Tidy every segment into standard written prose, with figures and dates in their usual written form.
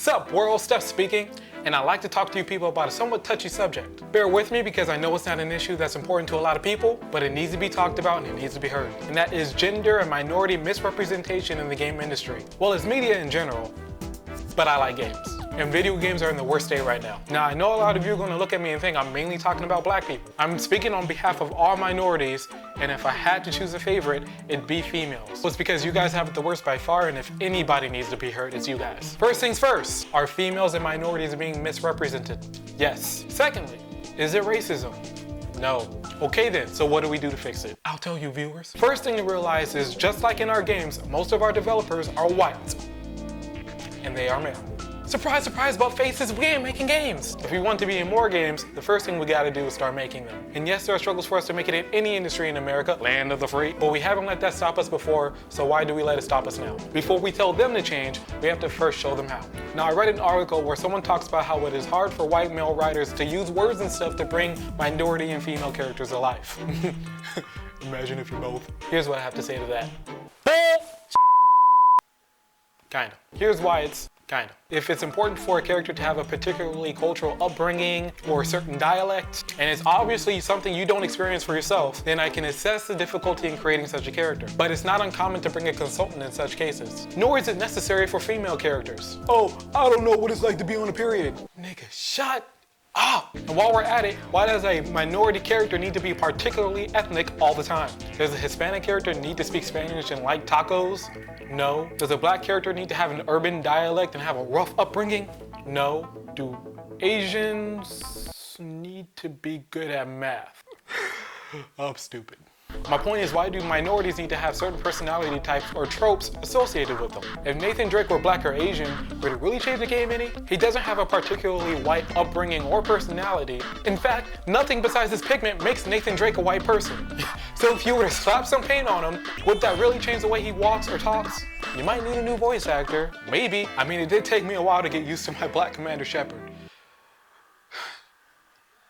Sup world, Steph speaking, and I'd like to talk to you people about a somewhat touchy subject. Bear with me because I know it's not an issue that's important to a lot of people, but it needs to be talked about and it needs to be heard. And that is gender and minority misrepresentation in the game industry. Well, it's media in general, but I like games. And video games are in the worst state right now. Now, I know a lot of you are gonna look at me and think I'm mainly talking about black people. I'm speaking on behalf of all minorities, and if I had to choose a favorite, it'd be females. Well, it's because you guys have it the worst by far, and if anybody needs to be heard, it's you guys. First things first, are females and minorities being misrepresented? Yes. Secondly, is it racism? No. Okay then, so what do we do to fix it? I'll tell you viewers. First thing to realize is, just like in our games, most of our developers are white. And they are male. Surprise, surprise about faces, we ain't making games. If we want to be in more games, the first thing we gotta do is start making them. And yes, there are struggles for us to make it in any industry in America, land of the free, but we haven't let that stop us before, so why do we let it stop us now? Before we tell them to change, we have to first show them how. Now, I read an article where someone talks about how it is hard for white male writers to use words and stuff to bring minority and female characters to life. Imagine if you're both. Here's what I have to say to that. Kinda. Here's why it's kinda. If it's important for a character to have a particularly cultural upbringing or a certain dialect, and it's obviously something you don't experience for yourself, then I can assess the difficulty in creating such a character. But it's not uncommon to bring a consultant in such cases. Nor is it necessary for female characters. Oh, I don't know what it's like to be on a period. Nigga, shut up! And while we're at it, why does a minority character need to be particularly ethnic all the time? Does a Hispanic character need to speak Spanish and like tacos? No. Does a black character need to have an urban dialect and have a rough upbringing? No. Do Asians need to be good at math? I'm stupid. My point is, why do minorities need to have certain personality types or tropes associated with them? If Nathan Drake were black or Asian, would it really change the game any? He doesn't have a particularly white upbringing or personality. In fact, nothing besides his pigment makes Nathan Drake a white person. So if you were to slap some paint on him, would that really change the way he walks or talks? You might need a new voice actor. Maybe. I mean, it did take me a while to get used to my black Commander Shepard.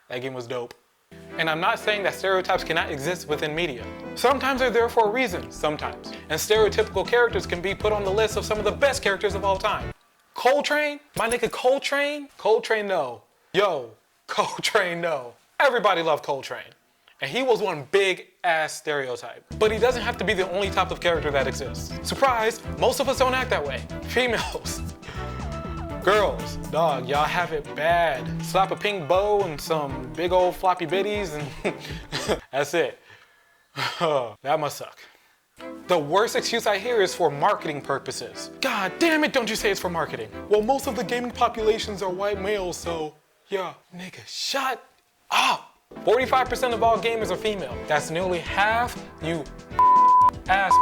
That game was dope. And I'm not saying that stereotypes cannot exist within media. Sometimes they're there for a reason, sometimes. And stereotypical characters can be put on the list of some of the best characters of all time. Coltrane? My nigga Coltrane? Coltrane, no. Yo, Coltrane, no. Everybody loved Coltrane. And he was one big ass stereotype. But he doesn't have to be the only type of character that exists. Surprise, most of us don't act that way. Females. Girls, dog, y'all have it bad. Slap a pink bow and some big old floppy bitties and that's it. That must suck. The worst excuse I hear is for marketing purposes. God damn it, don't you say it's for marketing. Well, most of the gaming populations are white males, so yeah. Nigga, shut up. 45% of all gamers are female. That's nearly half, you ass.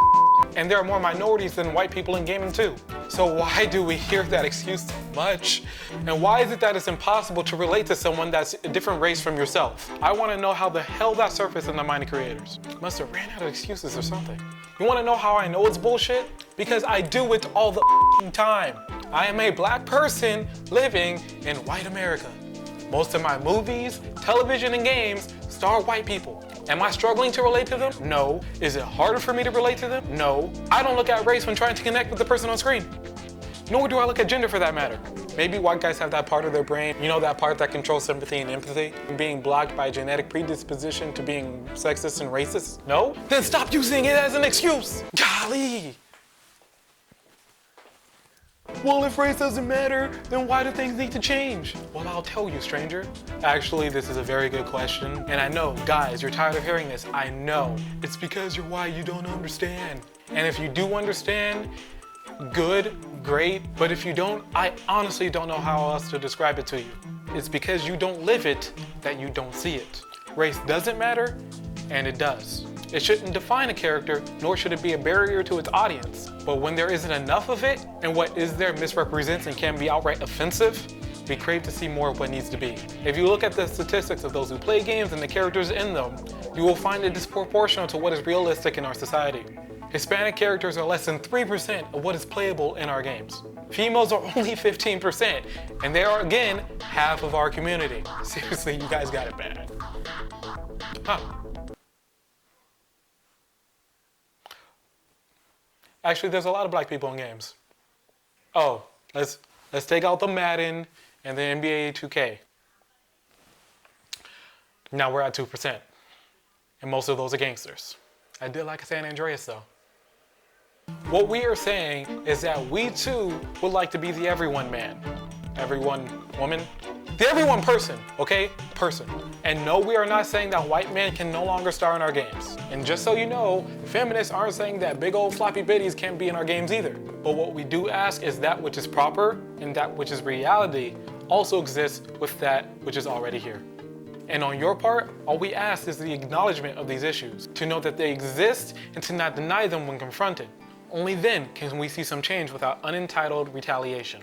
And there are more minorities than white people in gaming too. So why do we hear that excuse so much? And why is it that it's impossible to relate to someone that's a different race from yourself? I want to know how the hell that surfaced in the mind of creators. Must have ran out of excuses or something. You want to know how I know it's bullshit? Because I do it all the time. I am a black person living in white America. Most of my movies, television, and games star white people. Am I struggling to relate to them? No. Is it harder for me to relate to them? No. I don't look at race when trying to connect with the person on screen. Nor do I look at gender for that matter. Maybe white guys have that part of their brain, you know, that part that controls sympathy and empathy, and being blocked by a genetic predisposition to being sexist and racist? No? Then stop using it as an excuse! Golly! Well, if race doesn't matter, then why do things need to change? Well, I'll tell you, stranger. Actually, this is a very good question. And I know, guys, you're tired of hearing this. I know. It's because you're white, you don't understand. And if you do understand, good, great. But if you don't, I honestly don't know how else to describe it to you. It's because you don't live it that you don't see it. Race doesn't matter, and it does. It shouldn't define a character, nor should it be a barrier to its audience. But when there isn't enough of it, and what is there misrepresents and can be outright offensive, we crave to see more of what needs to be. If you look at the statistics of those who play games and the characters in them, you will find it disproportional to what is realistic in our society. Hispanic characters are less than 3% of what is playable in our games. Females are only 15%, and they are, again, half of our community. Seriously, you guys got it bad. Huh. Actually, there's a lot of black people in games. Oh, let's Let's take out the Madden and the NBA 2K. Now we're at 2%. And most of those are gangsters. I did like San Andreas though. What we are saying is that we too would like to be the everyone man. Everyone woman? The everyone person, okay? Person. And no, we are not saying that white men can no longer star in our games. And just so you know, feminists aren't saying that big old floppy bitties can't be in our games either. But what we do ask is that which is proper and that which is reality also exists with that which is already here. And on your part, all we ask is the acknowledgement of these issues, to know that they exist and to not deny them when confronted. Only then can we see some change without unentitled retaliation.